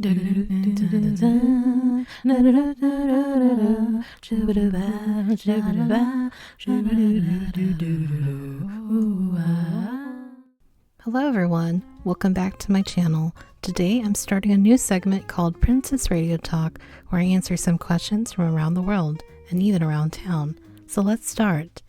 Hello everyone, welcome back to my channel. Today I'm starting a new segment called Princess Radio Talk, where I answer some questions from around the world and even around town. So let's start.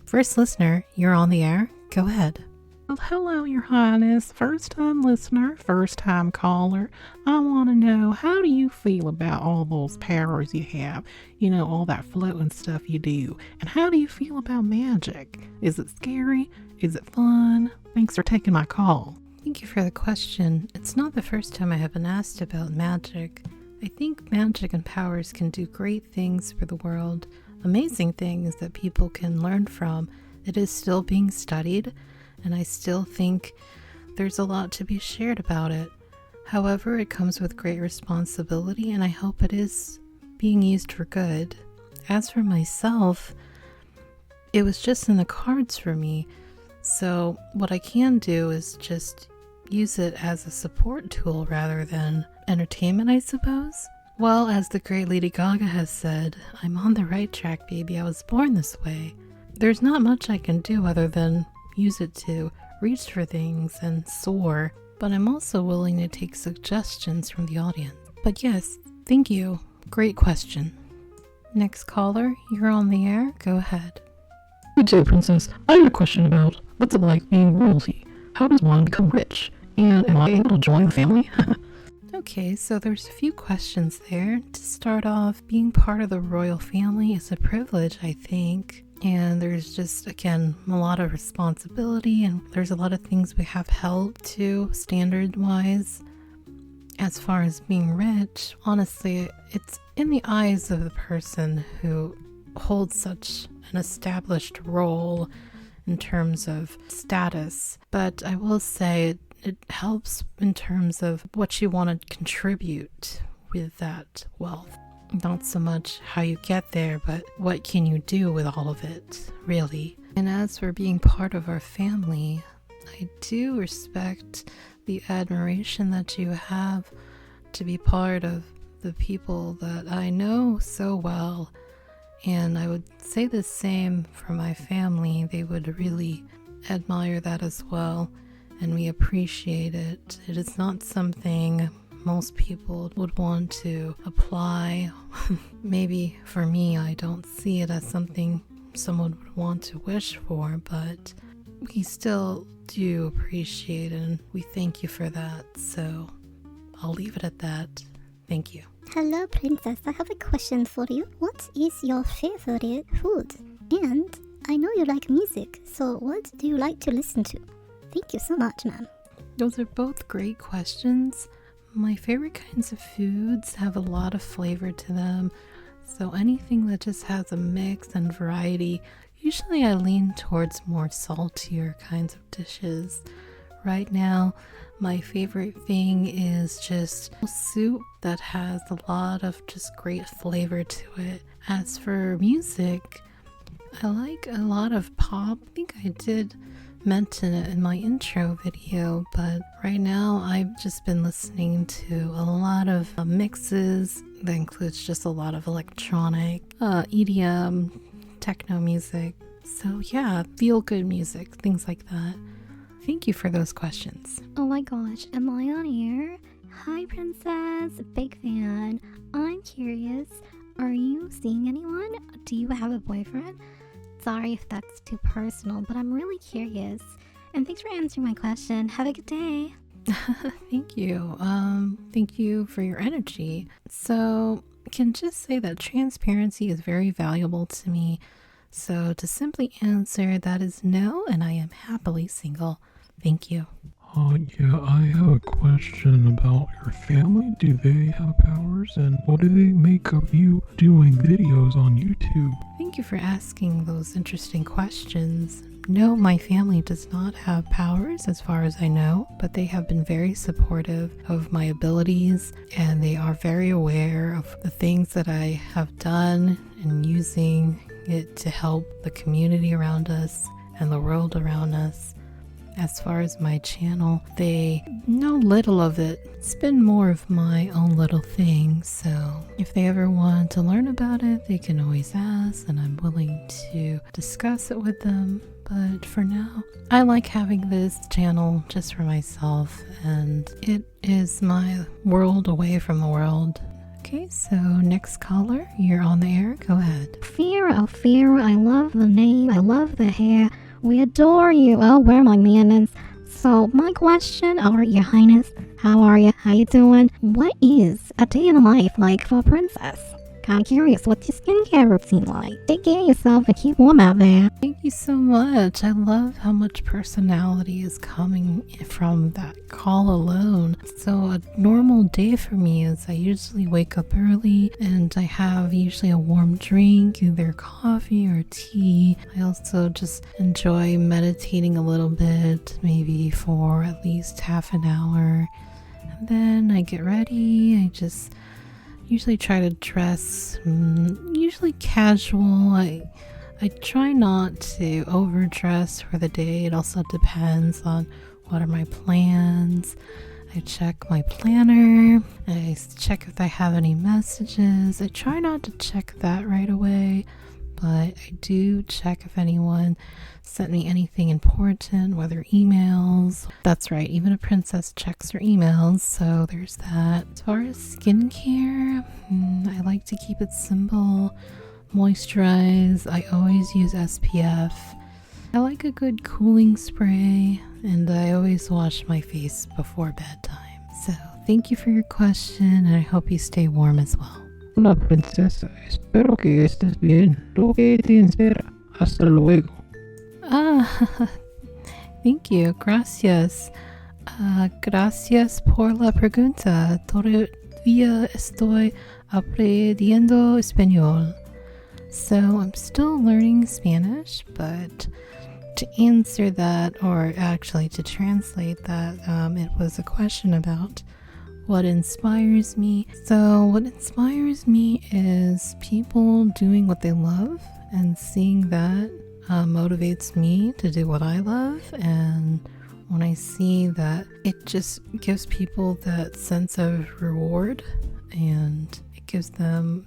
First listener, you're on the air. Go ahead. Well, hello, Your Highness. First-time listener, first-time caller. I want to know, how do you feel about all those powers you have? You know, all that floating stuff you do. And how do you feel about magic? Is it scary? Is it fun? Thanks for taking my call. Thank you for the question. It's not the first time I have been asked about magic. I think magic and powers can do great things for the world. Amazing things that people can learn from. It is still being studied, and I still think there's a lot to be shared about it. However, it comes with great responsibility, and I hope it is being used for good. As for myself, it was just in the cards for me. So what I can do is just use it as a support tool rather than entertainment, I suppose. Well, as the great Lady Gaga has said, I'm on the right track, baby. I was born this way. There's not much I can do other than use it to reach for things and soar, but I'm also willing to take suggestions from the audience. But yes, thank you. Great question. Next caller, you're on the air. Go ahead. Good day, Princess. I have a question about what's it like being royalty? How does one become rich? And am I able to join the family? Okay, so there's a few questions there. To start off, being part of the royal family is a privilege, I think. And there's just, again, a lot of responsibility, and there's a lot of things we have held to standard-wise. As far as being rich, honestly, it's in the eyes of the person who holds such an established role in terms of status. But I will say it helps in terms of what you want to contribute with that wealth. Not so much how you get there, but what can you do with all of it, really. And as for being part of our family, I do respect the admiration that you have to be part of the people that I know so well. And I would say the same for my family. They would really admire that as well, and we appreciate it. It is not something most people would want to apply. Maybe for me, I don't see it as something someone would want to wish for, but we still do appreciate it, and we thank you for that. So I'll leave it at that. Thank you. Hello, Princess. I have a question for you. What is your favorite food? And I know you like music, so what do you like to listen to? Thank you so much, ma'am. Those are both great questions. My favorite kinds of foods have a lot of flavor to them, so anything that just has a mix and variety, usually I lean towards more saltier kinds of dishes. Right now, my favorite thing is just soup that has a lot of just great flavor to it. As for music, I like a lot of pop. I think I did mention it in my intro video, but right now I've just been listening to a lot of mixes that includes just a lot of electronic, EDM, techno music. So yeah, feel good music, things like that. Thank you for those questions. Oh my gosh, am I on air? Hi, Princess. Big fan. I'm curious. Are you seeing anyone? Do you have a boyfriend? Sorry if that's too personal, but I'm really curious. And thanks for answering my question. Have a good day. Thank you. Thank you for your energy. So I can just say that transparency is very valuable to me. So to simply answer, that is no, and I am happily single. Thank you. Yeah, I have a question about your family. Do they have powers, and what do they make of you doing videos on YouTube? Thank you for asking those interesting questions. No, my family does not have powers as far as I know, but they have been very supportive of my abilities, and they are very aware of the things that I have done and using it to help the community around us and the world around us. as far as my channel, they know little of it. It's been more of my own little thing, so if they ever want to learn about it, they can always ask, and I'm willing to discuss it with them. But for now, I like having this channel just for myself, and it is my world away from the world. Okay, so next caller, you're on the air. Go ahead. Fira, oh Fira, I love the name, I love the hair. We adore you. Oh, where my manners. So my question, Your Highness, how are you? How you doing? What is a day in the life like for a princess? Kinda curious, what's your skincare routine like? Take care of yourself and keep warm out there. Thank you so much. I love how much personality is coming from that call alone. So a normal day for me is I usually wake up early and I have usually a warm drink, either coffee or tea. I also just enjoy meditating a little bit, maybe for at least half an hour. And then I get ready. I just usually try to dress usually casual. I try not to overdress for the day. It also depends on what are my plans. I check my planner. I check if I have any messages. I try not to check that right away, but I do check if anyone sent me anything important, whether emails. That's right, even a princess checks her emails, so there's that. As far as skincare, I like to keep it simple. Moisturize, I always use SPF. I like a good cooling spray, and I always wash my face before bedtime. So thank you for your question, and I hope you stay warm as well. Hola princesa, espero que estés bien. Lo que te espera. Hasta luego. Thank you. Gracias. Gracias por la pregunta. Todavía estoy aprendiendo español. So I'm still learning Spanish, but to answer that, or actually to translate that, it was a question about what inspires me. So what inspires me is people doing what they love, and seeing that motivates me to do what I love. And when I see that, it just gives people that sense of reward, and it gives them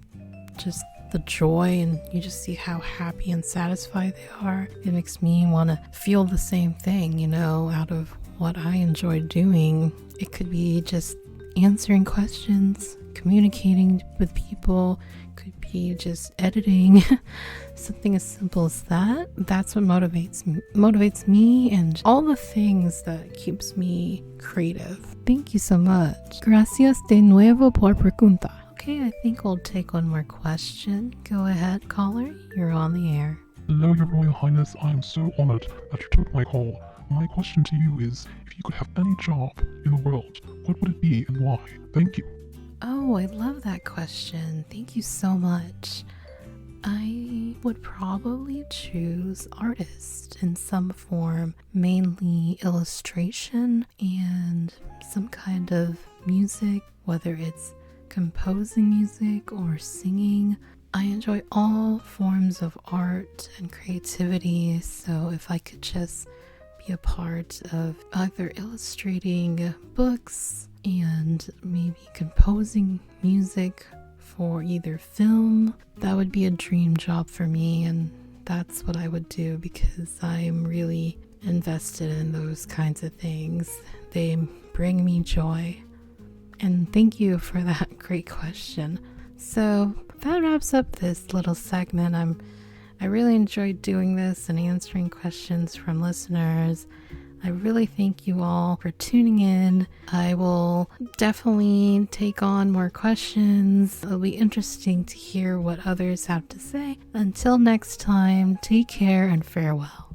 just the joy, and you just see how happy and satisfied they are. It makes me want to feel the same thing, out of what I enjoy doing. It could be just answering questions, communicating with people, could be just editing, something as simple as that. That's what motivates me, and all the things that keeps me creative. Thank you so much. Gracias de nuevo por pregunta. Okay, I think we'll take one more question. Go ahead, caller. You're on the air. Hello, Your Royal Highness. I am so honored that you took my call. My question to you is, if you could have any job in the world, what would it be and why? Thank you. Oh, I love that question. Thank you so much. I would probably choose artist in some form, mainly illustration and some kind of music, whether it's composing music or singing. I enjoy all forms of art and creativity, so if I could just be a part of either illustrating books and maybe composing music for either film, that would be a dream job for me, and that's what I would do because I'm really invested in those kinds of things. They bring me joy. And thank you for that great question. So that wraps up this little segment. I really enjoyed doing this and answering questions from listeners. I really thank you all for tuning in. I will definitely take on more questions. It'll be interesting to hear what others have to say. Until next time, take care and farewell.